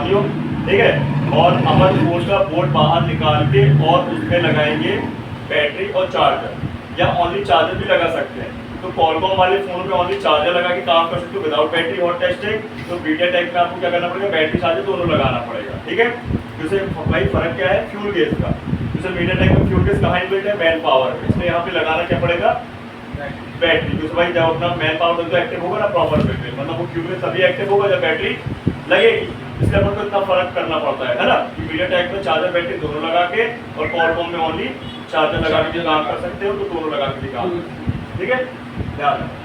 दियो, ठीक है। और अमर फोर्स का बोर्ड बाहर निकाल के और उसमें लगाएंगे बैटरी और चार्जर, या ओनली चार्जर भी लगा सकते हैं। तो कॉलकॉम वाले फोन में ओनली चार्जर लगा के काम कर सकते हो विदाउट बैटरी हॉट टेस्टिंग। तो मीडियाटेक में आपको क्या करना पड़ेगा, बैटरी चार्जर दोनों लगाना पड़ेगा, ठीक है। जैसे भाई फर्क क्या है फ्यूल गैस का, जैसे मीडियाटेक में फ्यूल गैस कहाँ इनबिल्ट है, मैन पावर, इसमें यहाँ पे लगाना क्या पड़ेगा, बैटरी। जैसे भाई जब अपना मैन पावर जो एक्टिव होगा ना प्रॉपर वे में, मतलब वो फ्यूल गैस तभी एक्टिव होगा जब बैटरी लगेगी। इसलिए अपन को इतना फर्क करना पड़ता है ना, कि मीडियाटेक में चार्जर बैटरी दोनों लगा के, और कॉलकॉम में ओनली चार्जर लगा के काम कर सकते हो, तो दोनों लगा के भी काम, ठीक है, ध्यान रखो।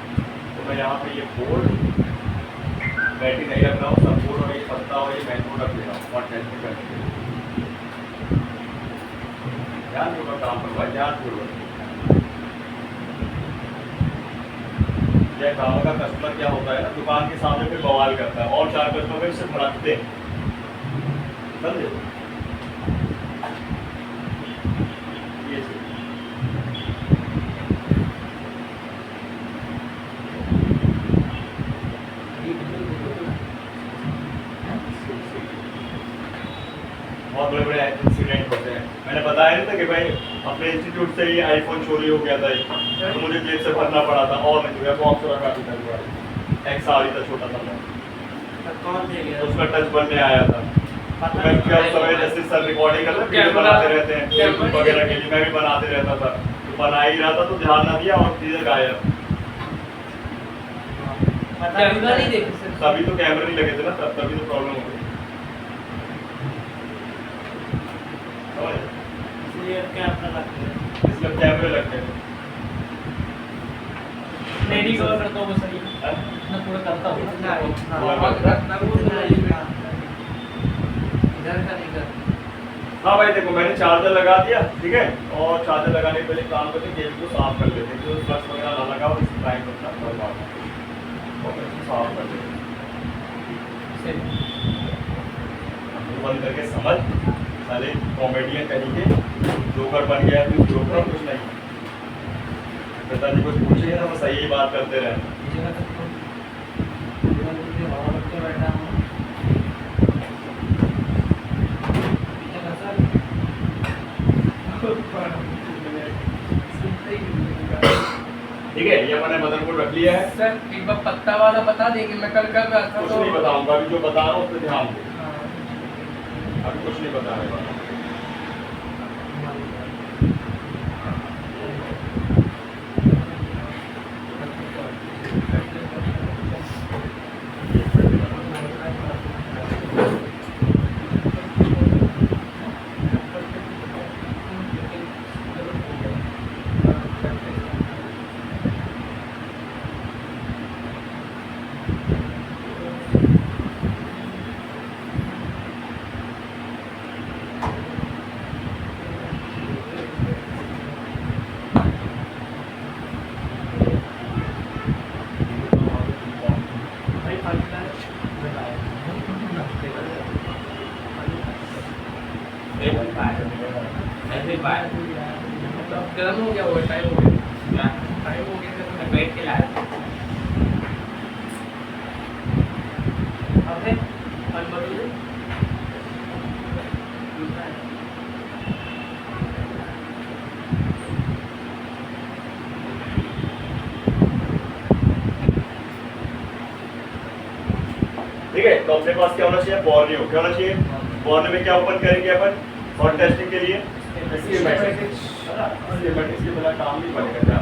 तो मैं यहाँ पे ये बोर्ड बैटरी नहीं रख रहा हूँ, सब बोर्ड और ये पत्ता और ये मैन बोर्ड रख दे रहा हूँ और टेस्ट करने के लिए। ध्यान पूर्वक काम करो भाई, ध्यान पूर्वक। यह काम का कस्टमर क्या होता है ना, दुकान के सामने फिर बवाल करता है और 4 कस्टमर फिर से भड़कते हैं, समझे। ये बहुत बड़े बड़े इंसिडेंट होते हैं। मैंने बताया नहीं था कि भाई अपने इंस्टीट्यूट से ही आईफोन चोरी हो गया था, तो मुझे जेब से भरना पड़ा था, और नहीं तो बॉक्स रखा था, एक साल ही था, छोटा था मैं, उसका टच बनने आया था। मैं क्या उस समय जैसे सर रिकॉर्डिंग करते वीडियो बनाते रहते हैं यूट्यूब वगैरह के लिए, मैं भी बनाते रहता था, तो बना ही रहा था तो ध्यान ना दिया और चीजें गायब। तभी तो कैमरे नहीं लगे थे ना, तभी तो प्रॉब्लम हो गई। इसलिए कैमरे लगते हैं। नहीं करता हूँ सही ना, पूरा करता हूँ हाँ भाई देखो मैंने चार्जर लगा दिया, ठीक है, और चार्जर लगाने के पहले काम करते केबल को साफ कर लेते हैं, जो फ्लक्स वगैरह ना लगा हो इस टाइम अपना बर्बाद और साफ कर लेते हैं। बंद करके समझ साले कॉमेडियन तरीके जोकर बन गया, तो जोकर कुछ नहीं। पिताजी कुछ पूछिए ना, बस यही बात करते रहे। ठीक है, ये मैंने मदरबोर्ड रख लिया है। सर एक बार पत्ता वाला बता देंगे, मैं कल कर रहा था कुछ नहीं बताऊंगा, अभी जो बता रहा हूँ उस पर ध्यान दो, अभी कुछ नहीं बताने वाला। गर्म हो गया, वो टाइम हो गया, टाइम हो गया तो मैं बैठ के लाया। अबे अनबदल ठीक है, तो अपने पास क्या होना चाहिए, बॉर्नियो क्या होना चाहिए। बॉर्नियो में क्या ओपन करेंगे अपन हॉट टेस्टिंग के लिए, इसके बिना काम नहीं बनेगा।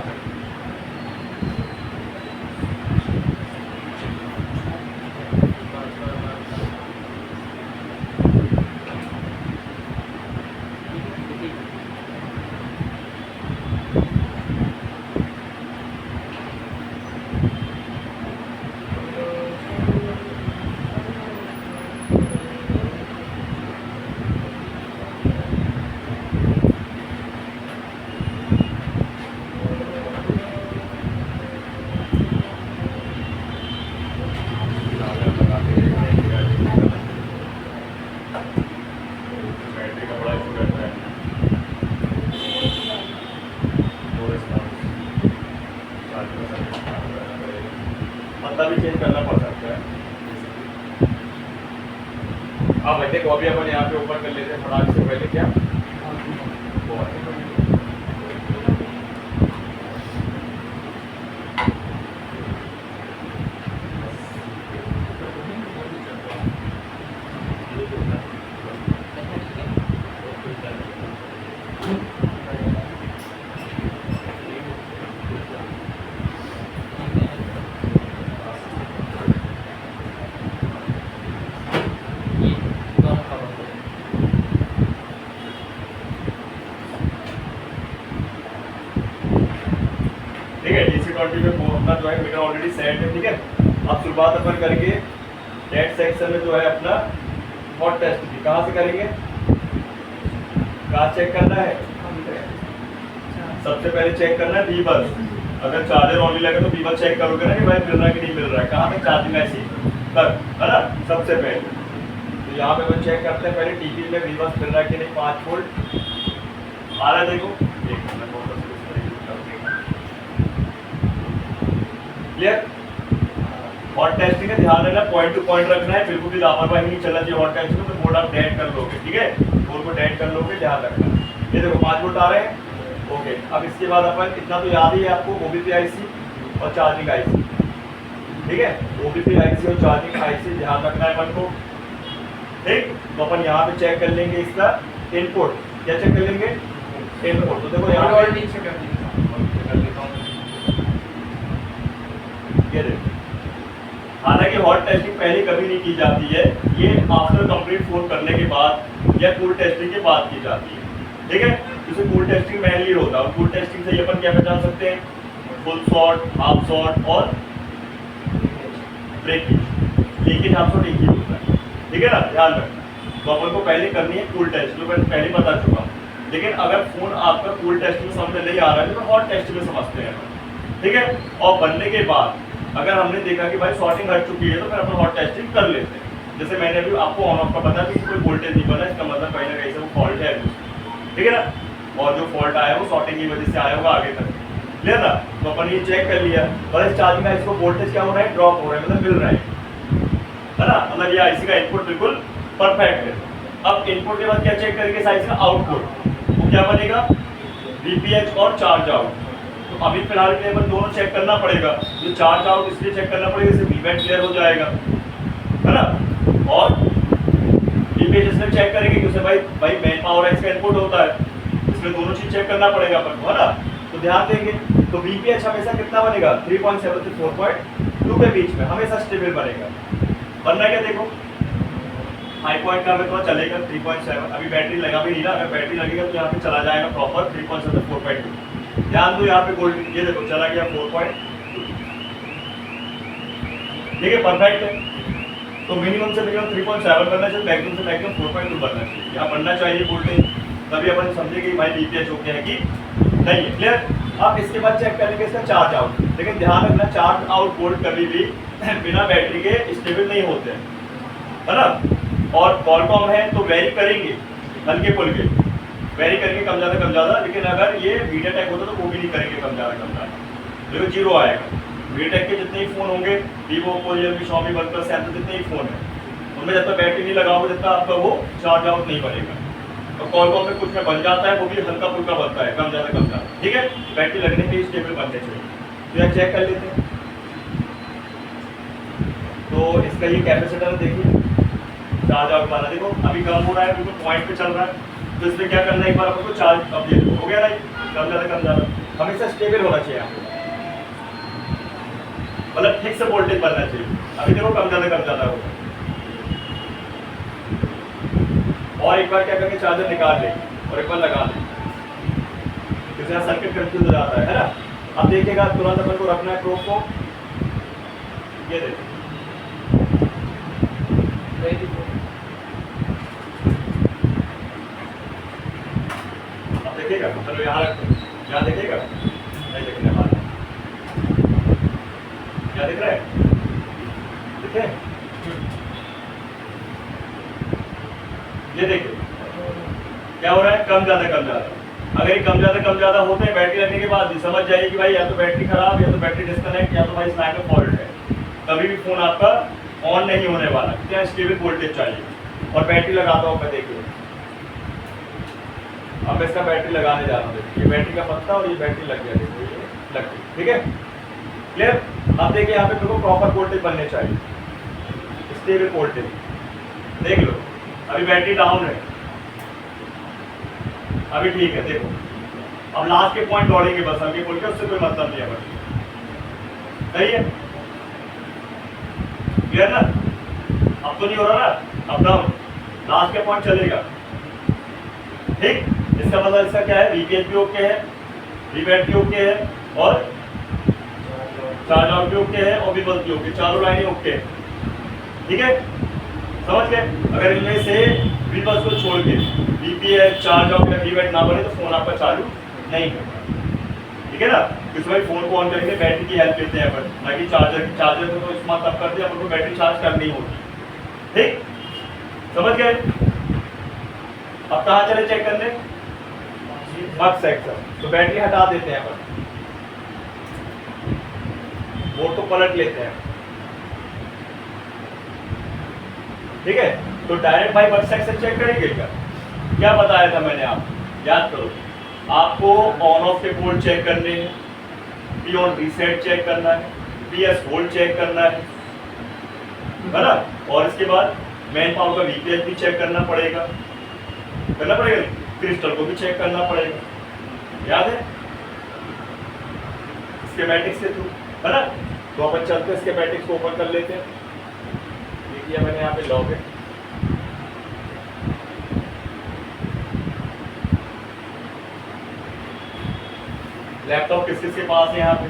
हाँ भाई देखो, अभी अपन यहाँ पे ऊपर कर लेते हैं फटाक से पहले क्या ठीक है। DC20 में अपना जो है मीटर ऑलरेडी सेट है, ठीक है। अब शुरुआत अपन करके नेट सेक्शन में जो है अपना हॉट टेस्ट की कहाँ से करेंगे, कहाँ चेक करना है, सबसे पहले चेक करना है बीबल। अगर चार्जर ऑनली लगे तो बीबल चेक करोगे ना कि भाई मिल रहा है कि नहीं मिल रहा है, कहाँ तक चार्जिंग ऐसी तक, है ना, सबसे पहले। तो यहाँ पे अपन चेक करते हैं पहले टीपी में बीबल मिल रहा है कि नहीं, 5 वोल्ट आ रहा है, देखो क्लियर। हॉट टेस्टिंग है, ध्यान रखना पॉइंट टू पॉइंट रखना है, बिल्कुल भी लापरवाही नहीं चलना चाहिए हॉट टेस्टिंग में। तो बोर्ड आप डेड कर लोगे, ठीक है, बोर्ड को डेड कर लोगे, ध्यान रखना। ये देखो 5 वोल्ट आ रहे हैं, ओके। अब इसके बाद अपन इतना तो याद ही है आपको, ओबीपी आईसी और चार्जिंग आईसी, ठीक है, ओबीपी आईसी और चार्जिंग आईसी ध्यान रखना है अपन को, ठीक। तो अपन यहाँ पे चेक कर लेंगे इसका इनपुट, क्या चेक कर लेंगे, इनपुट। तो देखो यहाँ पे नीचे कर दी ये देखो, हालांकि हॉट टेस्टिंग पहले कभी नहीं की जाती है, ये आफ्टर कंप्लीट फोन करने के बाद या कूल टेस्टिंग के बाद की जाती है, ठीक है। जैसे कूल टेस्टिंग मैनुअली होता है, और कूल टेस्टिंग से अपन क्या पहचान सकते हैं, फुल शॉट, हाफ शॉट और ब्रेकेज, लीकेज हाफ शॉट एक ही होता है, ठीक है ना, ध्यान रखना। तो अपन को पहले करनी है कूल टेस्ट, जो मैं पहले बता चुका हूँ। लेकिन अगर फोन आपका कूल टेस्ट में समझ नहीं आ रहा है तो हॉट टेस्ट में समझते हैं, ठीक है। और बनने के बाद अगर हमने देखा कि भाई शॉर्टिंग हट चुकी है तो फिर अपन हॉट टेस्टिंग कर लेते हैं। जैसे मैंने अभी आपको ऑन ऑफ का बताया कि कोई वोल्टेज नहीं बना, इसका मतलब कहीं ना कहीं से वो फॉल्ट है, ठीक है ना। और जो फॉल्ट आया वो शॉर्टिंग की वजह से आया होगा आगे तक, क्लियर ना। तो अपन ये चेक कर लिया, और इस चार्जिंग का इसको वोल्टेज क्या हो रहा है, ड्रॉप हो रहा है, मतलब मिल रहा है ना, मतलब ये आईसी का इनपुट बिल्कुल परफेक्ट है। अब इनपुट के बाद क्या चेक करेंगे, साइज का आउटपुट, वो क्या बनेगा, वीपीएच और चार्ज आउट। तो अभी फिलहाल के अपन दोनों चेक करना पड़ेगा, जो चार्ज आउट इसलिए चेक करना पड़ेगा इससे वीवेट क्लियर हो जाएगा, है ना। और वीपीएच इसमें चेक करेंगे क्योंकि भाई मेन पावर है, इसका इनपुट होता है, इसमें दोनों चीज चेक करना पड़ेगा अपन को, है ना। तो ध्यान देंगे, तो वीपीएच हमेशा कितना बनेगा, 3.7 से 4.2 के बीच में हमेशा स्टेबल बनेगा। बनना क्या देखो, हाई पॉइंट का हमें थोड़ा चलेगा 3.7, अभी बैटरी लगा भी नहीं ना, अगर बैटरी लगेगा तो यहाँ पे चला जाएगा प्रॉपर 3.7 से 4.2। ध्यान दो यहाँ पे गोल्ड, ये देखो चला गया 4.2, ठीक है, परफेक्ट है। तो मिनिमम से मिनिमम 3.7 बनना चाहिए, मैक्सिमम से मैक्सिमम 4.2 बनना चाहिए, यहाँ बनना चाहिए वोल्टेज, तभी अपन समझे कि भाई वीपीएच हो गया है कि नहीं है, क्लियर। अब इसके बाद चेक करेंगे इसका चार्ज आउट, लेकिन ध्यान रखना चार्ज आउट वोल्ट कभी भी बिना बैटरी के स्टेबल नहीं होते हैं, है ना। और कॉलकॉम है तो वेरी करेंगे हल्के फुल्के, वेरी करेंगे कम ज़्यादा, लेकिन अगर ये मीडियाटेक होता तो वो भी नहीं करेंगे कम ज़्यादा, देखो जीरो आएगा। मीडियाटेक के जितने ही फ़ोन होंगे, Vivo, Oppo, Realme, Xiaomi, one plus, Samsung, जितने ही फ़ोन हैं उनमें जब तक बैटरी नहीं लगाओगे जब तक आपका वो चार्ज आउट नहीं बनेगा। और कॉलकॉम में कुछ में बन जाता है, वो भी हल्का फुल्का बनता है, कम ज़्यादा, ठीक है। बैटरी लगने के स्टेबल बनने चाहिए, तो यह चेक कर लेते हैं। तो इसका ये कैपेसिटर देखिए, चार्ज आउट वाला देखो अभी कम हो रहा है, बिल्कुल पॉइंट पे चल रहा है। तो इसमें क्या करना है, एक बार आपको चार्ज अब ये हो गया ना, कम ज़्यादा हमेशा स्टेबल होना चाहिए यहाँ पे, मतलब फिक्स वोल्टेज बनना चाहिए। अभी देखो कम ज़्यादा होगा। और एक बार क्या करेंगे, चार्जर निकाल लेंगे और एक बार लगा लेंगे, क्योंकि यहाँ सर्किट कंफ्यूज हो जाता है ना। अब देखिएगा तुरंत अपन को रखना है प्रोब को, ये देखिए देखिएगा, चलो यहाँ रखते हैं, यहाँ देखिएगा, नहीं देखने वाला, क्या दिख रहा है, दिखे, ये देखिए क्या हो रहा है, कम ज़्यादा। अगर ये कम ज़्यादा होते हैं बैटरी लगने के बाद भी, समझ जाइए कि भाई या तो बैटरी खराब, या तो बैटरी डिस्कनेक्ट, या तो भाई स्लैक में फॉल्ट है। कभी भी फ़ोन आपका ऑन नहीं होने वाला, क्या स्टेबल वोल्टेज चाहिए, और बैटरी लगाता हूँ मैं, देखिए अब मैं इसका बैटरी लगाने जा रहा हूँ। देखिए ये बैटरी का पत्ता और ये बैटरी लग गया, देखिए ये लग गई, ठीक है क्लियर। अब देखिए यहाँ पे देखो प्रॉपर वोल्टेज बनने चाहिए, स्टेबल वोल्टेज, देख लो अभी बैटरी डाउन है, अभी ठीक है। देखो अब लास्ट के पॉइंट दौड़ेंगे बस, आगे बोल के उससे कोई मतलब नहीं है बस, सही है क्लियर ना। अब तो नहीं हो रहा ना, अब डाउन लास्ट के पॉइंट चलेगा, ठीक। इसका मतलब इसका क्या है, वीपीएच भी ओके है, वीबैट भी ओके है और चार्ज आउट भी ओके है और वीबल्ब भी ओके, चारों लाइनें ओके है, ठीक है समझ गए। अगर इनमें से वीबल्ब को छोड़ के वीपीएच चार्ज आउट या वीबैट ना बने तो फोन आपका चालू नहीं होगा, ठीक है ना। इसमें फोन को ऑन करके बैटरी की हेल्प लेते हैं अपन, ना कि चार्जर को तो इस्तेमाल तब करते हैं अपन को बैटरी चार्ज करनी होगी, ठीक समझ गए। अब कहाँ चले चेक करने, बग सेक्शन, तो बैटरी हटा देते हैं अपन, बोर्ड को पलट लेते हैं, ठीक है। तो डायरेक्ट भाई बग सेक्शन चेक करेंगे क्या बताया था मैंने, आप याद करो, आपको ऑन ऑफ के पोर्ट चेक करने हैं, पी ऑन रीसेट चेक करना है, पीएस होल्ड चेक करना है ना, और इसके बाद मेन पावर का वीपीएच भी चेक करना पड़ेगा, क्रिस्टल को भी चेक करना पड़ेगा, याद है स्कीमेटिक्स के थ्रू, है ना। तो अपन चलते हैं स्कीमेटिक्स को ओपन कर लेते हैं, देखिए मैंने यहाँ पे लॉग है, लैपटॉप किस किस के पास है यहाँ पे,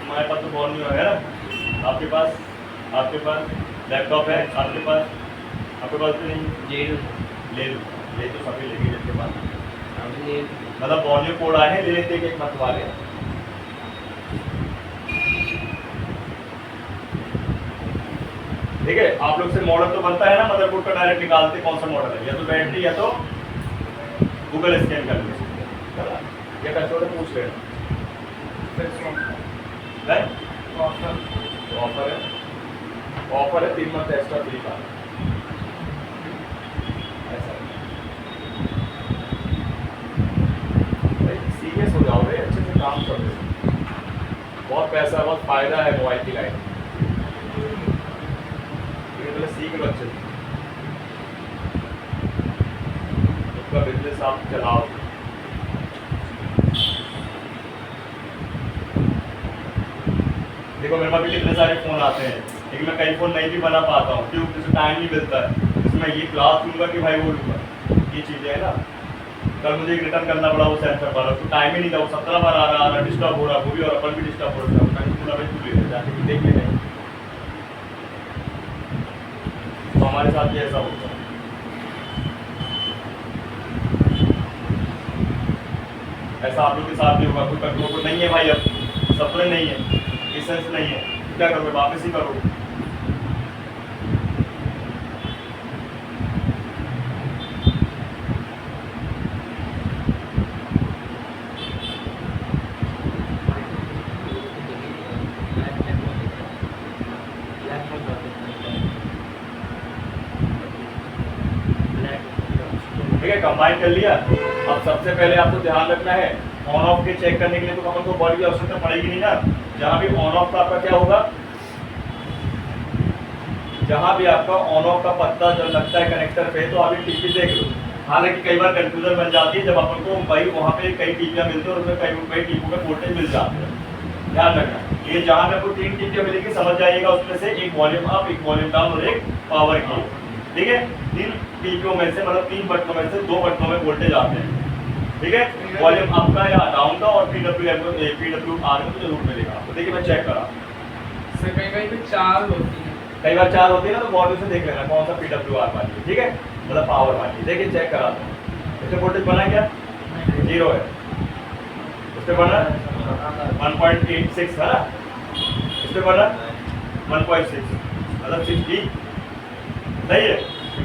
हमारे पास तो बहुत नहीं है ना, आपके पास लैपटॉप है, आपके पास भी नहीं, ले तो सभी लेंगे जिसके पास, मतलब वॉल्यूम कोड आए हैं ले लेते एक मत वाले। ठीक है, आप लोग से मॉडल तो बनता है ना, मदरबोर्ड का डायरेक्ट निकालते कौन सा मॉडल है, या तो बैटरी या तो गूगल स्कैन कर ले, या कंट्रोलर पूछ लेना, ऑफर है 3 मंथ एक्स्ट्रा फ्री का, सीरियस हो जाओ भाई, अच्छे से काम कर रहे, बहुत पैसा बहुत फायदा है मोबाइल की लाइन, पहले सीख लो अच्छे से, उसका बिजनेस आप चलाओ। देखो मेरे पास भी कितने सारे फ़ोन आते हैं, लेकिन मैं कई फ़ोन नहीं भी बना पाता हूँ, क्यों, मुझे टाइम नहीं मिलता है, इसमें ये क्लास लूँगा कि भाई वो लूँगा, ये चीज़ें है ना। कल मुझे एक रिटर्न करना पड़ा वो सेंटर पर, उसको टाइम ही नहीं था, वो 17 बार आ रहा डिस्टर्ब हो रहा, वो भी और अपन भी डिस्टर्ब हो रहा है, पूरा भाई तू ले जाके देख ले नहीं, तो हमारे साथ भी ऐसा होता है। ऐसा आप लोग के साथ भी होगा, कोई कंट्रोल को नहीं है भाई, अब सप्लाई नहीं है, लाइसेंस नहीं है, क्या करोगे, वापस ही करोगे। ठीक है, कंबाइन कर लिया। अब सबसे पहले आपको ध्यान रखना है, ऑन ऑफ के चेक करने के लिए तो अपन को बॉडी की आवश्यकता पड़ेगी नहीं ना, जहाँ भी ऑन ऑफ का आपका क्या होगा, जहाँ भी आपका ऑन ऑफ का पत्ता जब लगता है कनेक्टर पे, तो अभी टीपी देख लो। हालांकि कई बार कंफ्यूजन बन जाती है, जब अपन को भाई वहाँ पे कई टीपियाँ मिलती है और उसमें कई टीपों में वोल्टेज मिल जाते हैं, ध्यान रखना। ये जहाँ पे आपको 3 टीपियाँ मिलेगी, समझ जाइएगा उसमें से एक वॉल्यूम अप, एक वॉल्यूम डाउन और एक पावर की, ठीक है। 3 टीपियों में से, मतलब 3 बटनों में से 2 बटनों में वोल्टेज आते हैं, ठीक है। वॉल्यूम अप का या डाउन का और PWR को जरूर मिलेगा आपको। देखिए मैं चेक करा, कहीं पे 4 होती है, कई बार 4 होती है ना, तो वॉल्यूम से देख लेना कौन सा PWR वाली है, ठीक है, मतलब पावर वाली। देखिए चेक करा दो, इससे वोल्टेज बना क्या, 0 है, इस पे बना 1.86 है ना, इस पे बना 1.6, मतलब 60, सही है।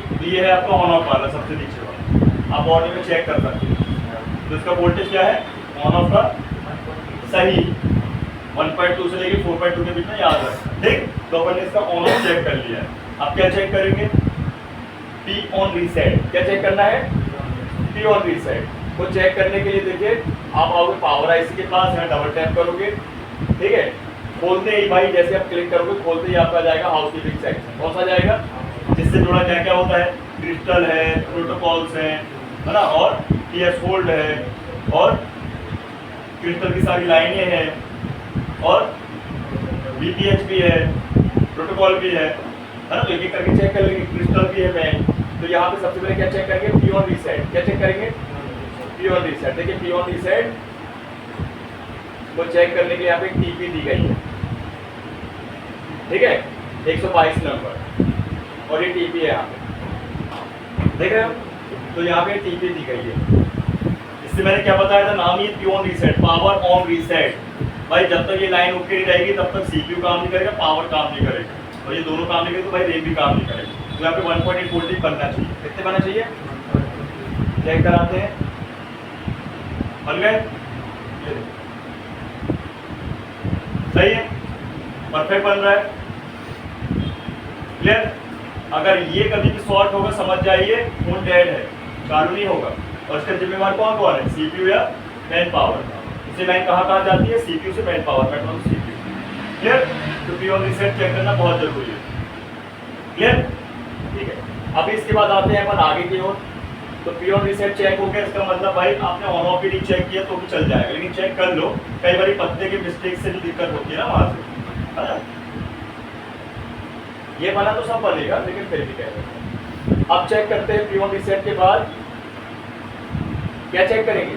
तो ये है आपका ऑन ऑफ वाला सबसे नीचे वाला, आप बॉडी में चेक कर सकते हैं। तो इसका वोल्टेज क्या है ऑन ऑफ का, सही 1.2 से लेके 4.2 के बीच में, याद रखना, ठीक। तो अपन ने इसका ऑन ऑफ चेक कर लिया है। अब क्या चेक करेंगे, पी ऑन रीसेट। क्या चेक करना है? पी ऑन रीसेट को चेक करने के लिए देखिए आप आओगे पावर आईसी के पास, यहाँ डबल टैप करोगे, ठीक है। खोलते ही भाई जैसे आप क्लिक करोगे खोलते ही आपका जाएगा हाउसकीपिंग सेक्शन। कौन सा जाएगा? जिससे जुड़ा क्या क्या होता है, क्रिस्टल है, प्रोटोकॉल्स हैं, है ना, और टीएस होल्ड है, और क्रिस्टल की सारी लाइनें हैं, और बीपीएच भी है, प्रोटोकॉल भी है ना। तो एक एक करके चेक कर लेंगे। क्रिस्टल भी है मैन। तो यहाँ पे सबसे पहले क्या चेक करेंगे? P on reset. क्या चेक करेंगे? P on reset. देखिए पी ऑन रीसेट को चेक करने के लिए यहाँ पे एक टीपी दी गई है, ठीक है, 122 नंबर, और ये टीपी है यहाँ पे, देख रहे हो? तो यहाँ पे टीपी दी गई है। इससे मैंने क्या बताया था, नाम ये P on reset, power on reset. भाई जब तक ये लाइन ओके नहीं रहेगी तब तक सीपीयू काम नहीं करेगा, पावर काम नहीं करेगा, और ये दोनों काम नहीं करेगा तो भाई रैम भी काम नहीं करेगा। तो यहाँ पे 1.8 वोल्टेज बनना चाहिए। कितने बनना चाहिए? चेक कराते हैं, बन गए? ये देखो सही है, परफेक्ट बन रहा है, क्लियर। अगर ये कभी भी शॉर्ट होगा समझ जाइए फोन डेड है, चालू नहीं होगा। और इसका जिम्मेवार कौन कौन है? सीपीयू या मैन पावर। इससे लाइन कहाँ जाती है? सीपीयू से मैन पावर, मेट्रो से सीपीयू, क्लियर। तो पी ऑन रीसेट चेक करना बहुत जरूरी है, क्लियर, ठीक है। अब इसके बाद आते हैं अपन आगे की ओर। तो पी ऑन रीसेट चेक हो गया, इसका मतलब भाई आपने ऑन ऑफ ही नहीं चेक किया तो भी चल जाएगा, लेकिन चेक कर लो। कई बार पत्ते के मिस्टेक से भी दिक्कत होती है ना वहां से, है ना। ये बना तो सब बनेगा, लेकिन फिर भी कह रहे हैं। अब चेक करते हैं पी ऑन रीसेट के बाद क्या चेक करेंगे?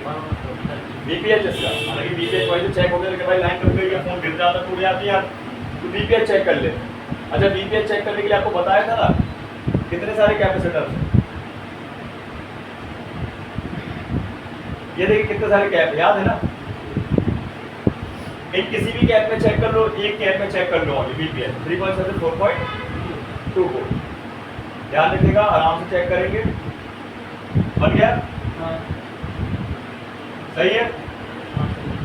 बीपीएच इसका, हालांकि बीपीएच वही तो चेक हो गया, लेकिन भाई लाइन कट गई, फोन गिर जाता, टूट जाती है, तो बीपीएच चेक कर ले। अच्छा, बीपीएच चेक करने के लिए आपको बताया था ना कितने सारे कैपेसिटर हैं। ये देखिए कितने सारे कैप, याद है ना। एक किसी भी कैप में चेक कर लो, एक कैप में चेक कर लो बीपीएच 3.7 4.2 वोल्ट। ध्यान रखिएगा, आराम से चेक करेंगे। बन गया? सही है।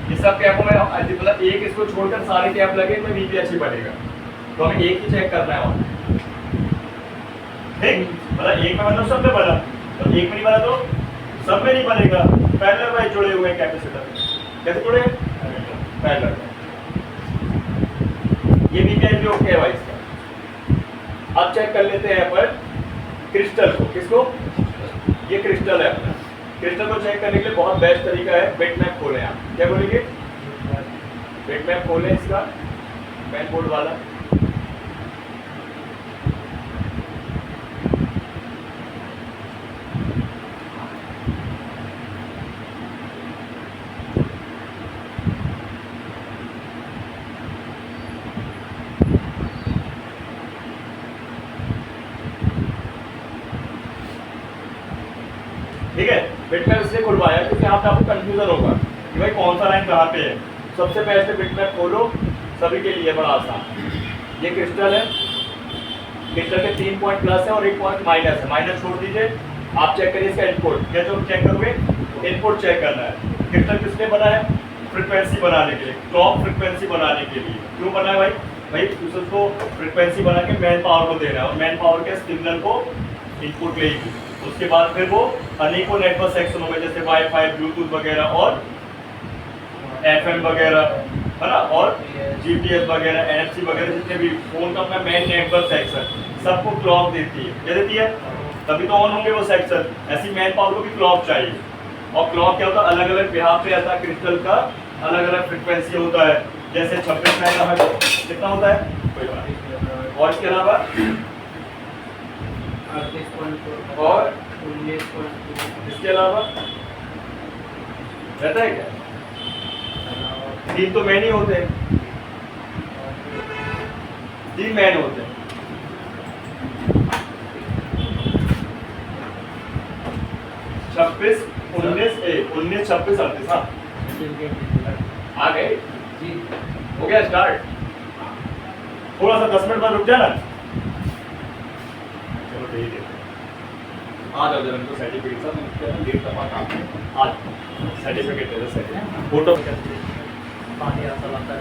ये सब कैपों में मतलब एक इसको छोड़कर सारे कैप लगे तो बीपीएच ही बनेगा, तो हमें एक ही चेक करना है और ठीक, मतलब एक में मतलब सब में बना, तो एक में नहीं बना तो सब में नहीं बनेगा। पैरेलल वाइज जुड़े हुए कैपेसिटर, कैसे जुड़े? पैरेलल। ये बीपीएच भी ओके है भाई इसका। अब चेक कर लेते हैं अपन क्रिस्टल को। किसको? ये क्रिस्टल है अपना। क्रिस्टल को चेक करने के लिए बहुत बेस्ट तरीका है, बिटमैप खोलें आप। क्या बोलेंगे? बिटमैप खोलें इसका, मैन बोर्ड वाला। ठीक है, बिटमैप इसलिए खुलवाया क्योंकि यहाँ पे आपको कंफ्यूजन होगा कि भाई कौन सा लाइन कहाँ पे है। सबसे बेस्ट बिटमैप खोलो, सभी के लिए बड़ा आसान। ये क्रिस्टल है, क्रिस्टल के 3 पॉइंट प्लस है और 1 पॉइंट माइनस है। माइनस छोड़ दीजिए, आप चेक करिए इसका इनपुट। क्या जो चेक करोगे? इनपुट चेक करना है। क्रिस्टल किस लिए बना है? फ्रिक्वेंसी बनाने के लिए, क्लॉक फ्रिक्वेंसी बनाने के लिए। क्यों बना है भाई? भाई उसको फ्रिक्वेंसी बना के मैन पावर को देना है, और मैन पावर के सिग्नल को इनपुट लेगी। उसके बाद फिर वो अनेकों नेटवर्क सेक्शन हो गए, जैसे वाईफाई, ब्लूटूथ वगैरह और एफएम वगैरह, है ना, और जीपीएस वगैरह, एनएफसी वगैरह, जितने भी फोन का अपना मेन नेटवर्क सेक्शन सबको क्लॉक देती है। क्या देती है? तभी तो ऑन होंगे वो सेक्शन। ऐसी मैन पावर को भी क्लॉक चाहिए, और क्लॉक क्या होता है? अलग अलग बिहार पे आता है क्रिस्टल का, अलग अलग फ्रिक्वेंसी होता है। जैसे 26 मेगाहर्ट्ज कितना होता है, कोई बात नहीं। और इसके अलावा और इसके अलावा रहता है क्या? 3 तो मैन ही होते हैं, 3 मैन होते हैं। 26, 19, 19, 26, 38। हाँ आ गए जी, हो गया स्टार्ट। थोड़ा सा 10 मिनट बाद रुक जाना। चलो ठीक है, आ जाओ जरा, तो सर्टिफिकेट सब डेट का बात आपने आज सर्टिफिकेट दे दो, सर्टिफिकेट फोटो पानी ऐसा लगता है।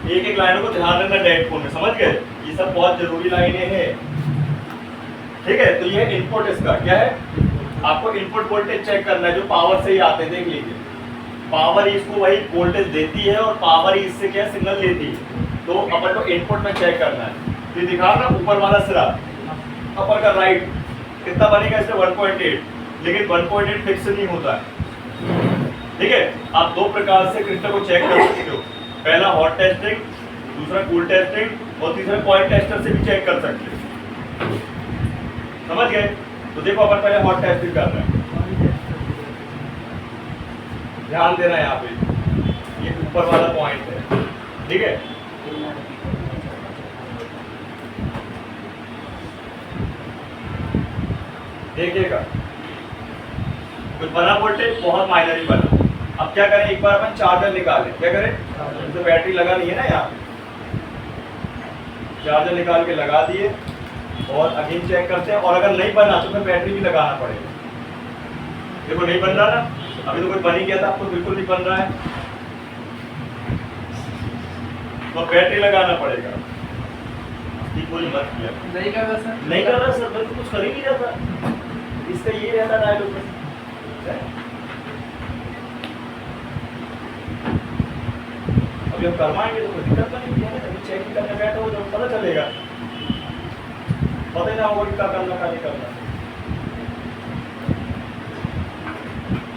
एक एक लाइनों को ध्यान रखना डेट फोन में, समझ गए? ये सब बहुत जरूरी लाइनें हैं। ठीक है, तो ये इनपुट इसका क्या है, आपको इनपुट वोल्टेज चेक करना है जो पावर से ही आते हैं। देख लीजिए, पावर इसको वही वोल्टेज देती है और पावर ही इससे क्या सिग्नल लेती है। तो अपन को इनपुट में चेक करना है। तो दिखा ना ऊपर वाला सिरा अपर का राइट कितना बनेगा इससे 1.8, लेकिन 1.8 फिक्स नहीं होता है। ठीक है, आप दो प्रकार से क्रिस्टल को चेक कर सकते हो, पहला हॉट टेस्टिंग, दूसरा कूल टेस्टिंग और तीसरा कॉइल टेस्टर से भी चेक कर सकते हो। समझ गए? तो देखो अपन पहले हॉट टेस्टिंग कर रहे हैं, ध्यान देना है यहाँ पे, ये ऊपर वाला पॉइंट है। ठीक है, देखिएगा कुछ बना वोल्टेज, बहुत माइनर ही बना। अब क्या करें, एक बार अपन चार्जर निकालें। क्या करें, तो बैटरी लगा नहीं है ना यहाँ, चार्जर निकाल के लगा दिए और अगेन चेक करते हैं। और अगर नहीं बना तो फिर बैटरी भी लगाना पड़ेगा। देखो नहीं बन रहा ना, अभी तो कुछ बन ही गया था, आपको बिल्कुल नहीं बन रहा है, तो बैटरी लगाना पड़ेगा। कोई मत किया, नहीं कर रहा सर, नहीं कर रहा सर, मैं तो कुछ कर ही नहीं रहता। इसका ये रहता डायलॉग में, अभी हम करवाएंगे तो कोई दिक्कत नहीं है, अभी चेक भी करने बैठो तो पता चलेगा, पता ही ना होगा कि क्या करना क्या नहीं करना।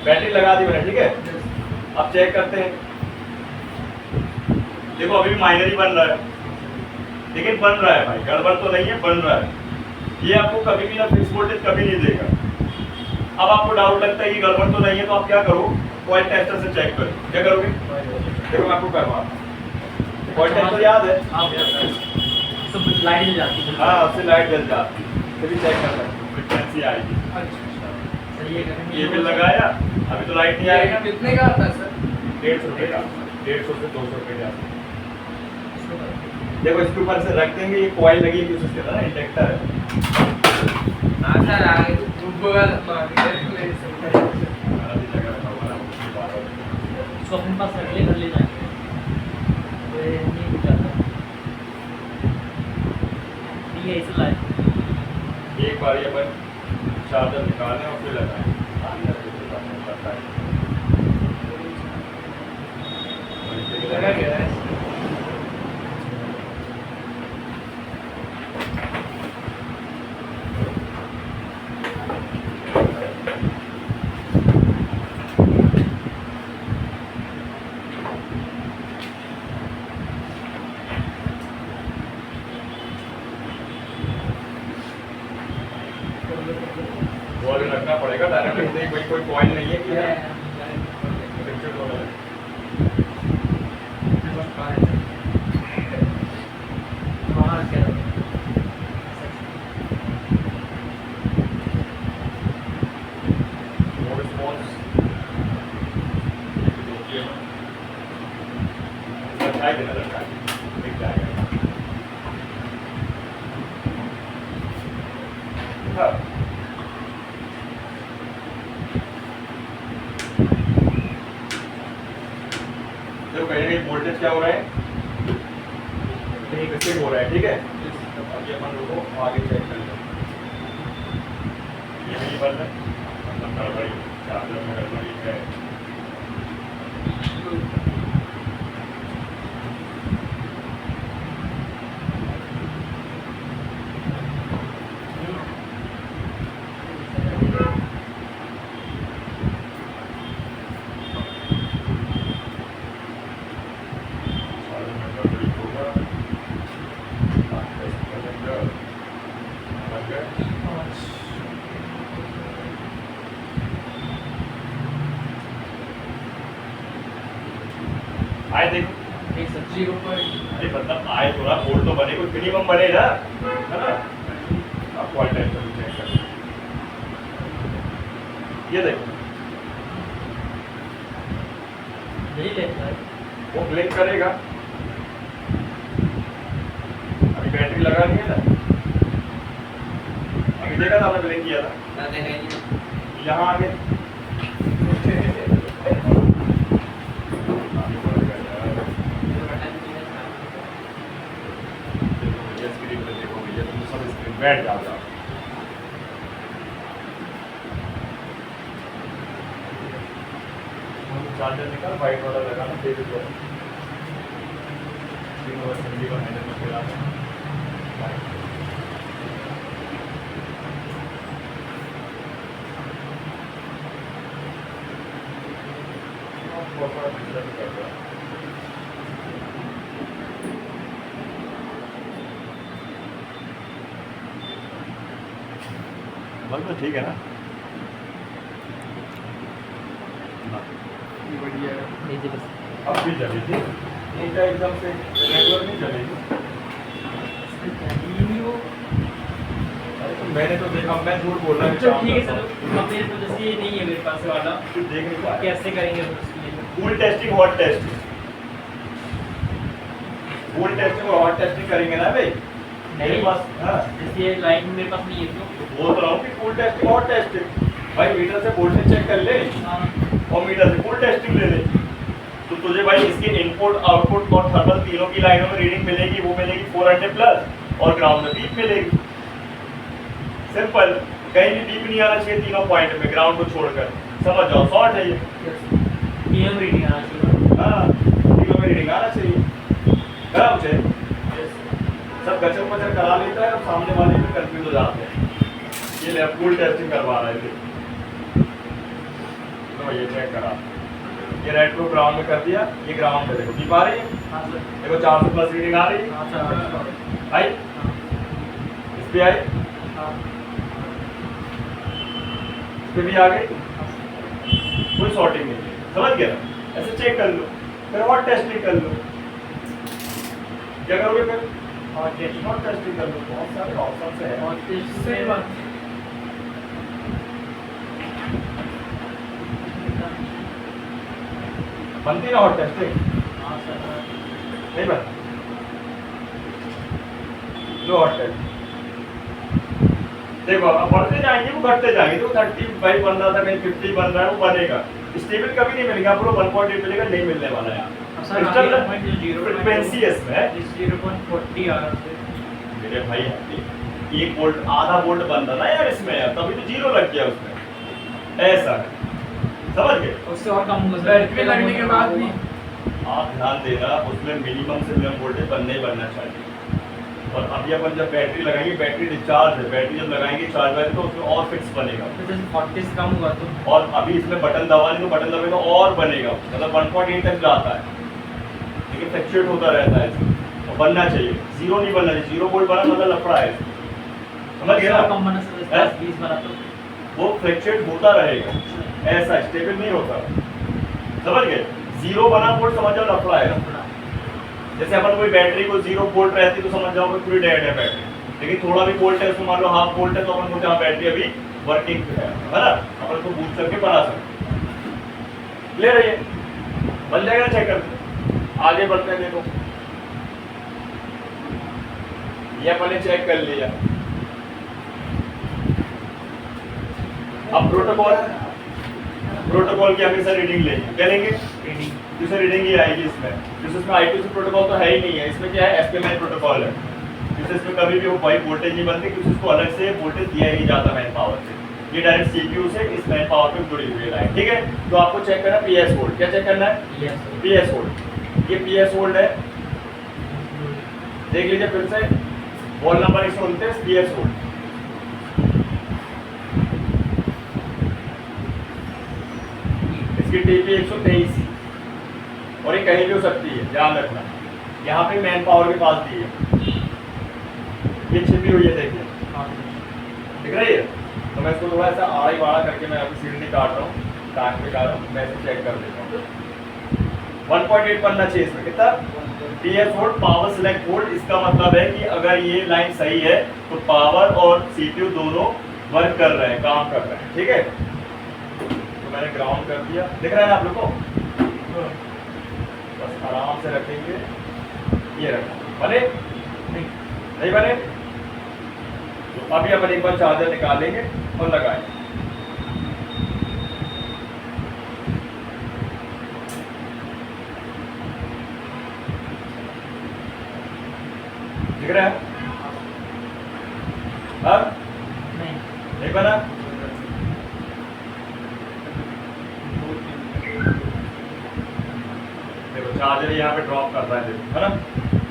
बैटरी लगा दी मैंने, ठीक है। अब चेक करते हैं, देखो अभी भी माइनर ही बन रहा है, लेकिन बन रहा है भाई, गड़बड़ तो नहीं है, बन रहा है। ये आपको कभी भी ना फिक्स वोल्टेज कभी नहीं देगा। अब आपको डाउट लगता है कि गड़बड़ तो नहीं है, तो आप क्या करो, कॉइल टेस्टर से चेक करो। क्या करोगे, देखो मैं आपको करवा, कॉइल टेस्टर याद है, सब लाइट जल जाती है। हाँ उससे लाइट जल जाती है, फिर चेक कर सकते हो, फ्रिक्वेंसी आएगी। सही है, ये भी लगाया, अभी तो लाइट नहीं आएगा। कितने का आता है सर? 150 रुपये का, 150 से 200 रुपये के आसपास। देखो इसके ऊपर से रख देंगे, ये कॉइल लगी है उससे ना, इंडक्टर है। हाँ सर, आगे तो इसको अपने पास रख ले, घर ले जाएंगे, तो ये नहीं कुछ आता। ये ऐसे लाए, एक बार ये अपन चार्जर निकालें और फिर लगाएं। लगा क्या है? वो भी रखना पड़ेगा डायरेक्ट, नहीं कोई कॉइल नहीं है कि है। वहाँ क्या वो रिस्पॉन्स रखाएगा ना, रखाएगा, दिख जाएगा। हाँ। देखो कहीं ना कहीं वोल्टेज क्या हो रहा है, कहीं कहीं हो रहा है। ठीक है, अब ये अपन लोगों को आगे चेक कर लें। ये भी बन रहा है, मतलब गड़बड़ी, चार्जर में गड़बड़ी है। आए देखो, एक सब्जी ऊपर अरे मतलब आए थोड़ा वोल्ट तो बने, कुछ मिनिमम बने ना, है ना। आप कॉल टाइम पर चेक कर, ये देखो नहीं लेता है। वो ब्लिंक करेगा। अभी बैटरी लगा नहीं है ना, अभी देखा था आपने ब्लिंक किया था, यहाँ आगे बैठ जाओ। चार्जर निकाल, वाइट वाला लगाना, दे दे दो। तीनों असेंबली का हैंडल में लगा दो। बस तो ठीक है ना? ये बढ़िया है। लीजिए बस। अब भी चली थी, नहीं तो एकदम से रेगुलर नहीं चलेगी। अरे तो मैंने तो देखा, मैं झूठ बोल रहा हूँ। चलो ठीक है, चलो अब मेरे पास जैसे ये नहीं है मेरे पास ये वाला, तू देख नहीं पा रहा। कैसे करेंगे फिर उसके लिए? Cool testing, hot testing. Cool testing और हॉट टेस्टिंग करेंगे ना भाई? मेरे पास हाँ, जैसे ये लाइन मेरे पास नहीं है तो बोल रहा हूँ कि कूल टेस्टिंग, हॉट टेस्टिंग। भाई मीटर से वोल्टेज चेक कर ले हाँ, और मीटर से कूल टेस्टिंग ले ले। तो तुझे भाई इसके इनपुट, आउटपुट और थर्मल तीनों की लाइनों में रीडिंग मिलेगी। वो मिलेगी 400 प्लस और ग्राउंड में बीप मिलेगी। सिंपल, कहीं भी बीप नहीं आना चाहिए तीनों पॉइंट में, ग्राउंड को छोड़कर। समझ जाओ, शॉर्ट है ये। पीएम रीडिंग आना चाहिए। हाँ, तीनों में रीडिंग आना चाहिए। करा मुझे सब गचर मचर करा लेता है और सामने वाले भी कंफ्यूज हो जाते हैं। ये ले कूल टेस्टिंग करवा रहे थे, तो ये चेक करा। ये रेड को ग्राउंड में कर दिया, ये ग्राउंड में देखो बीप आ रही है। हाँ सर। देखो 400 प्लस रीडिंग आ रही है। हाँ सर। आई, इस पे आई, हाँ इस पे भी आ गई। कोई सॉर्टिंग नहीं है, समझ गया ना? ऐसे चेक कर लो, फिर और टेस्टिंग कर लो। क्या करोगे फिर? और टेस्टिंग कर लो। बहुत सारे ऑप्शन है। और सही बात। बनती ना हॉट टेस्टिंग? हाँ सर। नहीं बनती। लो हॉट टेस्ट देखो, अब बढ़ते जाएंगे वो घटते जाएंगे। तो 35 बन रहा था, कहीं 50 बन रहा है, वो बनेगा। स्टेबल कभी नहीं मिलेगा, आपको 1.8 मिलेगा, नहीं मिलने वाला है यहाँ। फ्रीक्वेंसी है इसमें 0.40 आ रहा है। मेरे भाई, 1 वोल्ट, आधा वोल्ट बन रहा ना यार इसमें यार, तभी तो जीरो लग गया उसमें। ऐसा है, समझ गए? उससे और कम होगा सर। बैटरी लगने के बाद भी आप ध्यान देना, उसमें मिनिमम से मिनिमम वोल्टेज बनना ही बनना चाहिए। और अभी अपन जब बैटरी लगाएंगे, बैटरी डिस्चार्ज है, बैटरी जब लगाएंगे चार्ज वाले, तो उसमें और फिक्स बनेगा। तो जैसे 40 से कम हुआ तो और अभी इसमें बटन दबा नहीं, तो बटन दबे तो और बनेगा, मतलब 1.8 तक जाता है, लेकिन फ्लक्चुएट होता रहता है इसमें। तो बनना चाहिए, जीरो नहीं बनना चाहिए। 0 वोल्ट बना मतलब लफड़ा है, समझ गए और ना? कम बना सर, 10-20 बना तो वो फ्लक्चुएट होता रहेगा, ऐसा स्टेबल नहीं होता, समझ गए? 0 बना वोल्ट समझ जाओ लफड़ा है। जैसे अपन कोई बैटरी को 0 वोल्ट रहती तो समझ जाओ पूरी डेड है बैटरी, लेकिन थोड़ा भी वोल्ट है उसमें, मान लो हाफ वोल्ट है, तो अपन को जहाँ बैटरी अभी वर्किंग है ना, अपन को बूस्ट करके बना सकते। ले रही है, बन जाएगा, चेक करते आगे बढ़ते हैं। देखो ये अपन ने चेक कर लिया। अब प्रोटोकॉल की हमेशा रीडिंग लेंगे, क्या लेंगे? रीडिंग। जैसे रीडिंग ही आएगी इसमें, जैसे इसमें I2C प्रोटोकॉल तो है ही नहीं है, इसमें क्या है? SPMN प्रोटोकॉल है। जैसे इसमें कभी भी वो भाई वोल्टेज नहीं बनती, क्योंकि इसको अलग से वोल्टेज दिया ही नहीं जाता मैन पावर से। ये डायरेक्ट CPU से इस मैन पावर पे जुड़ी हुई है लाइन, ठीक है? तो आपको चेक करना PS वोल्ट। क्या चेक करना है? PS volt. ये PS वोल्ट है, देख लीजिए फिर से, वॉल नंबर 129 PS वोल्ट। इसकी TP 123 और ये कहीं भी हो सकती है, ध्यान रखना। यहाँ पे मैन पावर के पास दी है, ये छिपी हुई है, देखिए दिख रही है? तो मैं इसको थोड़ा सा आड़ा ही बाड़ा करके मैं अभी सीढ़ी काट रहा हूँ, टांग पे काट रहा हूँ, मैं इसे चेक कर देता हूँ। 1.8 बनना चाहिए इसमें, कितना? PS volt, power select volt. इसका मतलब है कि अगर ये लाइन सही है तो पावर और CPU दोनों वर्क कर रहे हैं, काम कर रहे हैं, ठीक है? तो मैंने ग्राउंड कर दिया, दिख रहा है ना आप लोग को? बस आराम से रखेंगे, ये रखना। बने? नहीं बने? तो अभी अपन एक बार चार्जर निकालेंगे और लगाएंगे। दिख रहा है? अब नहीं बना? चार्जर यहाँ पे ड्रॉप कर रहा है देखो, है ना,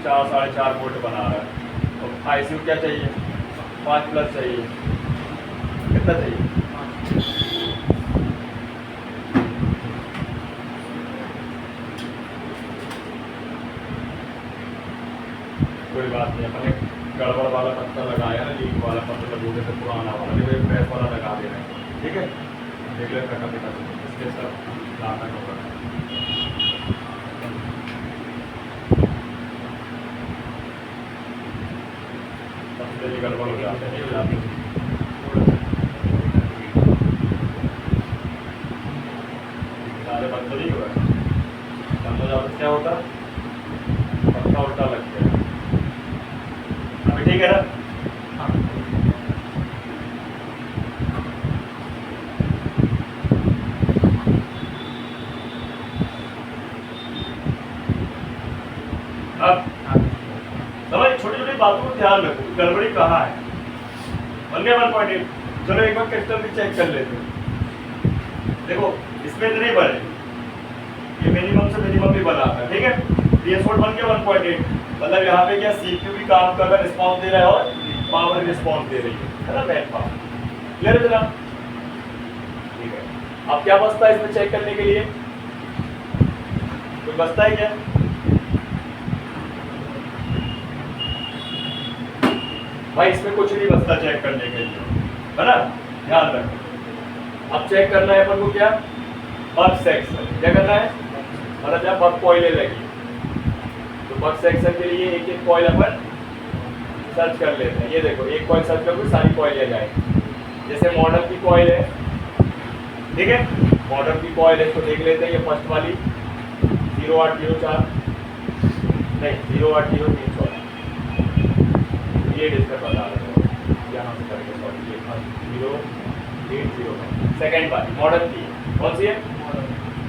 4-4.5 वोल्ट बना रहा है। तो ICU क्या चाहिए, 5+ चाहिए, कितना चाहिए, कोई बात नहीं, अपने गड़बड़ वाला पत्ता लगाया ना, लीक वाला पत्ता लगोगे तो पुराना वाला, देखो फ्रेश वाला लगा दे रहे हैं, ठीक है, देख लो इसका कभी तक इसके सब लाना होगा। सबसे गड़बड़ हो जाते हैं, सारे बंद तो नहीं हुआ, बंद हो जाता क्या होता, पत्ता उल्टा लग गया। अभी ठीक है ना, हाँ अब समझ, छोटी छोटी बातों को ध्यान रखो, गड़बड़ी कहाँ है। बन गया 1.8, चलो एक बार क्रिस्टल भी चेक कर लेते हैं। देखो इसमें इतने ही बने, ये मिनिमम से मिनिमम भी बना है, ठीक है। PS4 बन गया 1.8, मतलब यहाँ पे क्या CPU भी काम कर रहा है, रिस्पॉन्स दे रहा है और पावर रिस्पॉन्स दे रही है ना, बैक पावर। क्लियर है जनाब, ठीक है। अब क्या बचता है इसमें चेक करने के लिए, कुछ बचता है क्या, भाई इसमें कुछ नहीं बचता चेक करने के लिए, है ना, ध्यान रखो। अब चेक करना है अपन को क्या, बग सेक्शन, क्या करना है, मतलब जब बग कॉइलें लगी तो बग सेक्शन के लिए एक एक कॉइल अपन सर्च कर लेते हैं। ये देखो एक कॉइल सर्च करोगे सारी कॉइलें जाएंगी, जैसे मॉडल की कॉइल है, ठीक है, मॉडल की कॉइल है, इसको देख लेते हैं। ये फर्स्ट वाली 0804 नहीं 080314, ये डिस्कस बता रहे हो, यहाँ से करेंगे, सॉरी ये 080 सेकेंड वाली मॉडल की कौन सी है,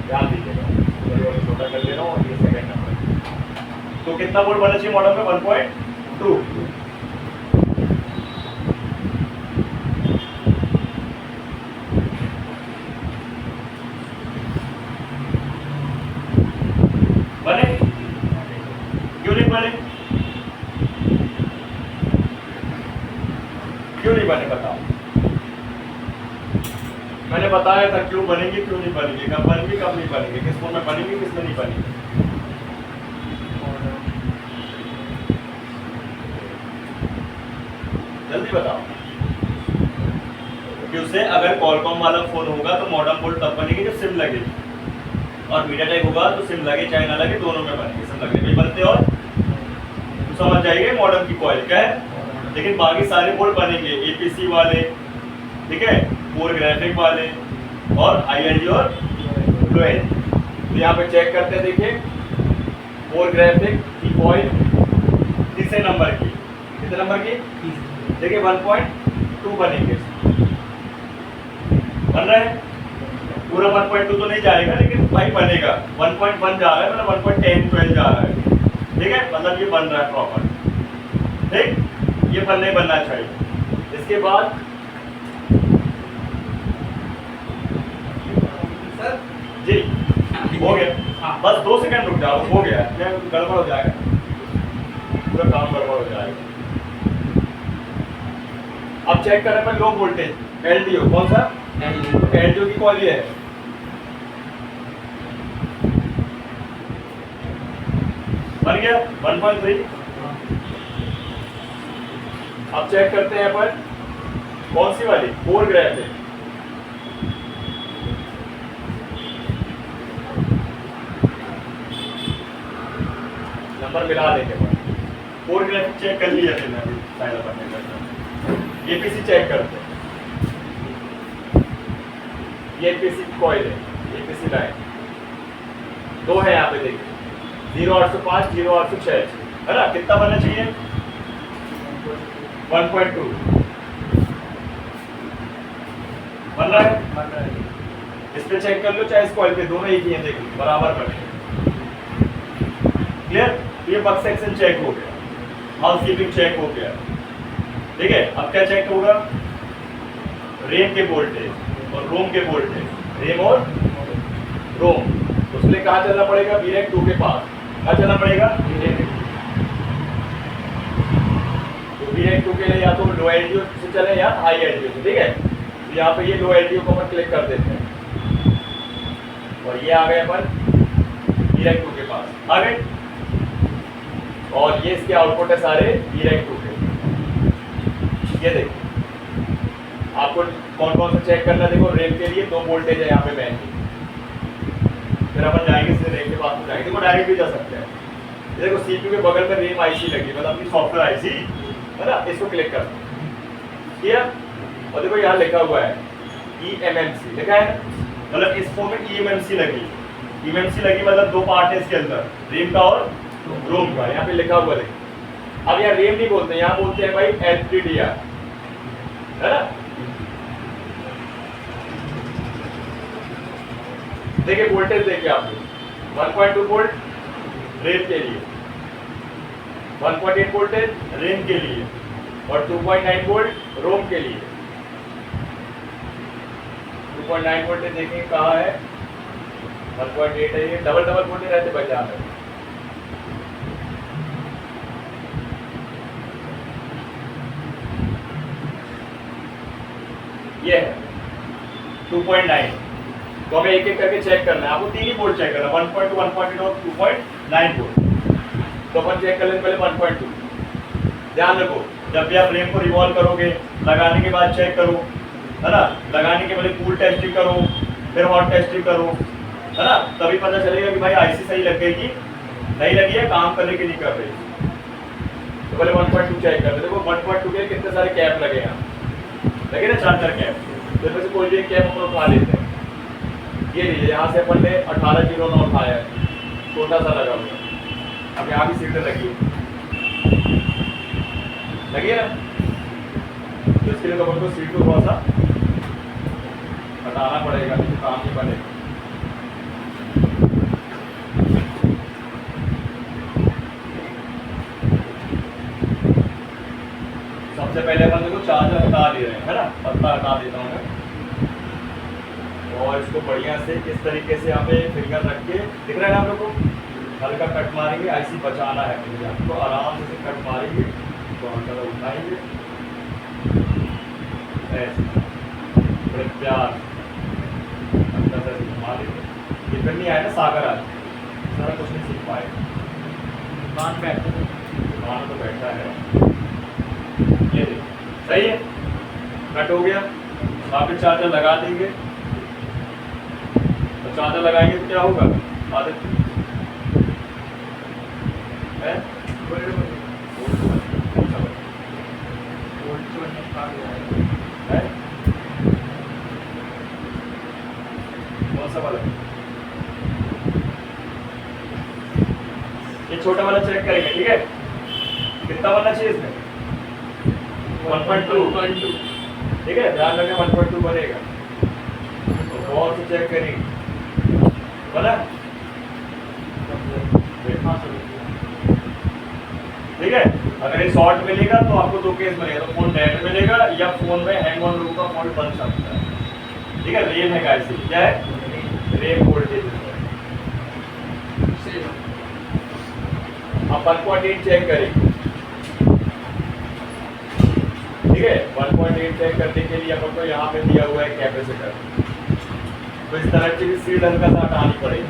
ध्यान दीजिएगा, छोटा कर दे रहा हूँ, और ये सेकेंड नंबर। तो कितना वोल्ट बना चाहिए मॉडल में, 1.2। बने, क्यों नहीं बने, क्यों नहीं बने बताओ, मैंने बताया था क्यों बनेंगे क्यों नहीं बनेंगे, कब बनेंगे कब नहीं बनेंगे, किस फोन में बनेंगे किस में नहीं बनेंगे। जल्दी बताओ, क्योंकि उससे अगर कॉलकॉम वाला फोन होगा तो मॉडम बोल्ट तब बनेगी जब सिम लगेगी, और मीडियाटेक होगा तो सिम लगे चाहे ना लगे दोनों में बनेंगे, सिम लगने में बनते, और तो समझ जाइए मॉडम की कॉइल क्या है। लेकिन बाकी सारे बोर्ड बनेंगे, APC वाले, ठीक है, कोर ग्राफिक वाले, और ILD और फ्लोएन। तो यहाँ पे चेक करते हैं, देखिए कोर ग्राफिक की कॉइल तीसरे नंबर की, कितने नंबर की, देखिए 1.2 बनेंगे, बन रहा है पूरा 1.2 तो नहीं जाएगा, लेकिन भाई बनेगा 1.1 जा रहा है, मतलब 1.10-12 जा रहा है, ठीक है, मतलब ये बन रहा है प्रॉपर, ठीक, ये बनने बनना चाहिए। इसके बाद सर जी हो गया, बस 2 सेकंड रुक जाओ, हो गया, क्या गड़बड़ हो जाएगा, पूरा काम गड़बड़ हो जाएगा। अब चेक करें पर लो वोल्टेज LDO, कौन सा LDO की कॉइल है, बन गया 1.3। अब चेक करते हैं अपन कौन सी वाली, कोर ग्राफिक, नंबर मिला देंगे, कोर ग्राफिक चेक कर लिया फिर अभी फाइल बनने का। APC चेक करते हैं, ये APC कॉइल है, APC लाइन 2 है यहाँ पे, देखिए 0805 0806 है ना, कितना बनना चाहिए 1.2 बन रहा है, इस पे चेक कर लो चाहे इस कॉइल पे, दोनों एक ही हैं, देख लो बराबर बने। क्लियर, ये बग सेक्शन चेक हो गया, हाउसकीपिंग चेक हो गया, ठीक है। अब क्या चेक होगा, रेम के वोल्टेज और रोम के वोल्टेज, रेम और रोम, उसके लिए कहाँ चलना पड़ेगा, VRAC 2 के पास, क्या चलना पड़ेगा? तो VREC 2 के लिए या तो लो एलडीओ से चले या हाई एलडीओ से, ठीक है। तो यहाँ पे ये लो एलडीओ को अपन क्लिक कर देते हैं और ये आ गए अपन VREC 2 के पास आ गए, और ये इसके आउटपुट है सारे VREC 2 के। ये देखो आपको कौन कौन सा चेक करना है। देखो रैम के लिए 2 वोल्टेज है यहाँ पे मैन की, फिर अपन जाएंगे सीधे रैम के पास में जाएंगे। देखो डायरेक्ट भी जा सकते हैं। ये देखो CPU के बगल में रैम आईसी लगी, मतलब अपनी सॉफ्टवेयर आईसी है ना, इसको क्लिक कर दिया। और देखो यहाँ लिखा हुआ है eMMC लिखा है, मतलब इस फोन में eMMC लगी। eMMC लगी मतलब 2 पार्ट है इसके अंदर, रैम का और रोम का। यहाँ पे लिखा हुआ देखो। अब यहाँ रैम नहीं बोलते, यहाँ बोलते हैं भाई LPDDR, है ना। देखिए वोल्टेज देखिए आप 1.2 वोल्ट रैम के लिए, 1.8 वोल्टेज रैम के लिए और 2.9 वोल्ट रोम के लिए। 2.9 वोल्टेज देखेंगे कहाँ है, 1.8 है। ये डबल वोल्टेज रहते बाजार में। ये है 2.9। तो हमें एक एक करके चेक करना है। आपको 3 ही वोल्ट चेक करना है, 1.2, 1.8 और 2.9 वोल्ट। तो अपन चेक कर लेते पहले 1.2। ध्यान रखो जब भी आप रैम को रिवॉल्व करोगे, लगाने के बाद चेक करो, है ना। लगाने के पहले कूल टेस्टिंग करो, फिर हॉट टेस्टिंग करो, है ना, तभी पता चलेगा कि भाई आईसी सही लग गई कि नहीं लगी है, काम करने की नहीं कर रही। तो पहले 1.2 चेक कर लो। देखो 1.2 के कितने सारे कैप लगे हैं, लगे ना 4 कैप। तो इसमें से कोई भी एक कैप अपन उठा लेते हैं। ये लीजिए, यहाँ से अपन ने 1809 उठाया है, छोटा सा लगा हुआ। अब यहाँ भी सीट लगी है ना, तो इसके लिए तो अपन को सीट को थोड़ा सा हटाना पड़ेगा, तो काम नहीं बनेगा। सबसे पहले अपन देखो चार्जर हटा दे रहे हैं, है ना, पत्ता हटा देता हूँ मैं। और इसको बढ़िया से इस तरीके से यहाँ पे फिंगर रख के, दिख रहा है ना आप लोग को, हल्का कट मारेंगे। आईसी बचाना है मुझे, आपको आराम से कट मारेंगे, तो हल्का उठाएंगे ऐसे, बड़े प्यार हल्का सा घुमा लेंगे। ये फिर नहीं आया ना सागर आज, सारा कुछ नहीं सीख पाए। बात बैठते दुकान तो बैठा है। ये देखिए सही है, कट हो गया। वापस चार्जर लगा देंगे, तो चार्जर लगाएंगे तो क्या होगा, आदत है है? कौन सा वाला? ये छोटा वाला चेक करेंगे, ठीक है। कितना बनना चाहिए इसमें? 1.2, ठीक है। ध्यान रखें 1.2 बनेगा, तो बहुत से चेक करेंगे, बना ठीक है। अगर ये शॉर्ट मिलेगा तो आपको 2 केस मिलेगा, तो फोन डेड मिलेगा या फोन में हैंग ऑन रूम का फॉल्ट बन सकता है, ठीक है। रेम है गाइस, क्या है, रेम वोल्टेज। अब 1.8 चेक करेंगे, ठीक है। 1.8 चेक करने के लिए अपन को यहाँ पे दिया हुआ है कैपेसिटर, तो इस तरह की भी सीट हल्का सा हटानी पड़ेगी,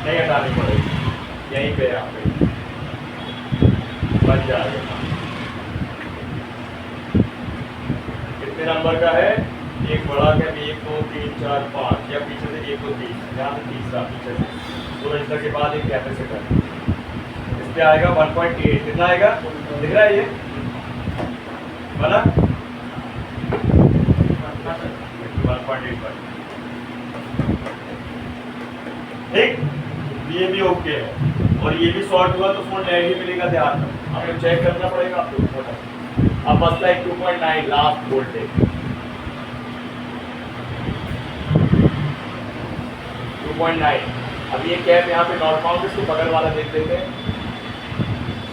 नहीं हटानी पड़ेगी, यहीं पे यहाँ पे बन जाएगा। कितने नंबर का है, एक बड़ा का 1 2 3 4 5, या पीछे से 1 2 3, यहाँ से तीसरा पीछे से 2 रजिस्टर के बाद एक कैपेसिटर, इस पे आएगा 1.8। कितना आएगा, दिख रहा है ये बना 1.8 पर, ठीक। ये भी ओके है, और ये भी शॉर्ट हुआ तो फोन डेड ही मिलेगा। ध्यान रखो, आपको चेक करना पड़ेगा आप लोग। अब बचता है 2.9 लास्ट वोल्टेज, 2.9। अब ये कैप यहाँ पे नॉट फाउंड, इसको बगल वाला देख लेते हैं।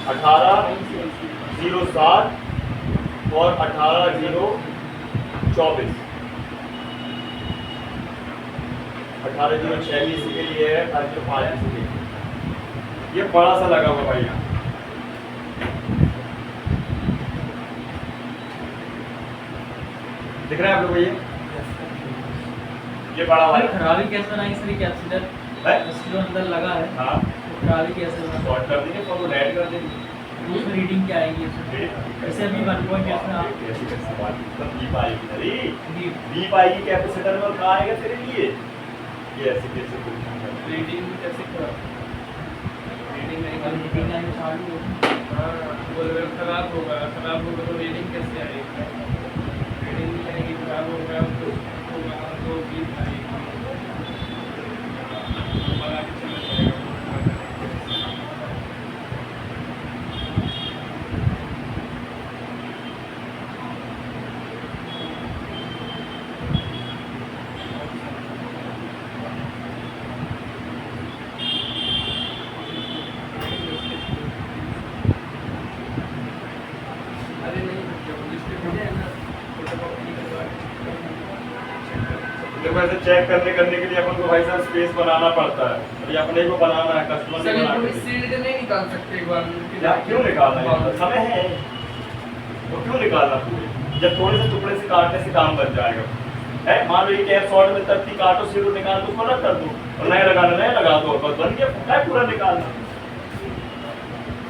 1807 और 18024, 1806 भी इसी के लिए है, 1805 इसी के लिए। ये बड़ा सा लगा हुआ भाई यहाँ, दिख रहा है आप लोग ये बड़ा भाई वाला खराबी कैसे बनाएंगे सर ये कैपेसिटर है। जो अंदर लगा है हाँ, तो खराबी कैसे बनाएंगे शॉर्ट कर देंगे तो रेड कर देंगे। उसमें रीडिंग क्या आएगी उसमें जैसे अभी 1.8 में आप कैसे कैसे सवाल मतलब बीप आएगी अरे जी बीप आएगी कैपेसिटर में और कहाँ आएगा तेरे लिए, ये ऐसे कैसे पूछना है। रीडिंग कैसे कर रीडिंग नहीं कर रीडिंग आएगी चालू होगी। हाँ वो लेवल खराब होगा तो रीडिंग कैसे आएगी, रीडिंग नहीं आएगी, खराब होगा तो बीप आएगी, बड़ा अच्छा लगेगा। अरे नहीं देखो ऐसे चेक करने के लिए अपन को भाई साहब स्पेस बनाना पड़ता है, और ये अपने को बनाना है, कस्टमर सर को ये बना पूरी के सीट नहीं निकाल सकते एक बार में? क्या क्यों निकालना है, समय है तो क्यों निकालना पूरे, जब थोड़े से टुकड़े से काटने से काम बन जाएगा है। मान लो ये कैप शॉर्ट में तक की काटो सिर निकाल दो, उसको रख कर दो और नया लगाना नया लगा दो, बस बन गया, क्या पूरा निकालना,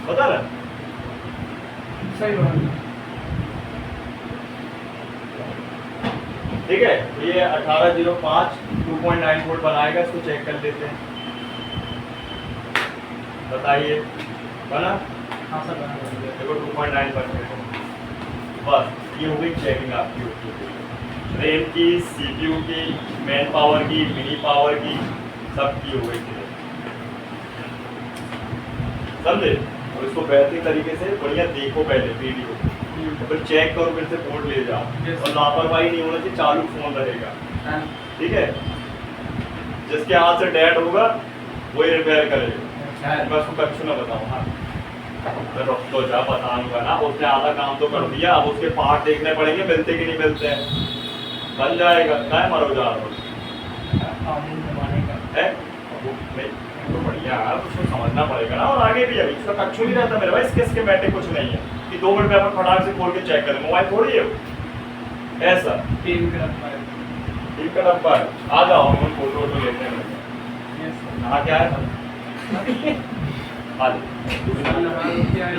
पता ना। सही बात ठीक है, तो ये 1805 2.9 वोल्ट बनाएगा, इसको चेक कर लेते हैं, बताइए बना। हाँ सर बना दीजिए। देखो 2.9%, बस ये हो गई चेकिंग आपकी होती है, रैम की, सीपीयू की, मेन पावर की, मिनी पावर की, सब की हो गई चीजें, समझे। और इसको बेहतरीन तरीके से बढ़िया देखो पहले वीडियो, है। फिर चेक करो, फिर से बोर्ड ले जाओ, Yes. और लापरवाही नहीं होना चाहिए, चालू फोन रहेगा, हाँ। ठीक है। जिसके हाथ से डेड होगा वही रिपेयर करेगा, मैं उसको कच्छु ना बताऊँ। हाँ मैं रुक तो जा बताऊंगा ना, उसने आधा काम तो कर दिया, अब उसके पार्ट देखने पड़ेंगे मिलते कि नहीं मिलते हैं, बन जाएगा, क्या मरो जा रहा कानून जमाने का है। अब वो नहीं तो बढ़िया है, उसको समझना पड़ेगा ना, और आगे भी अभी इसका कच्छु नहीं रहता मेरे भाई, इसके स्कीमेटिक कुछ नहीं है कि 2 मिनट में अपन फटाक से खोल के चेक करें, मोबाइल थोड़ी है वो। ऐसा टीम का डब्बा है। ठीक है, डब्बा है, आ जाओ हम फोटो वोटो लेते हैं। Yes. हाँ क्या है, आ जाओ। क्या है?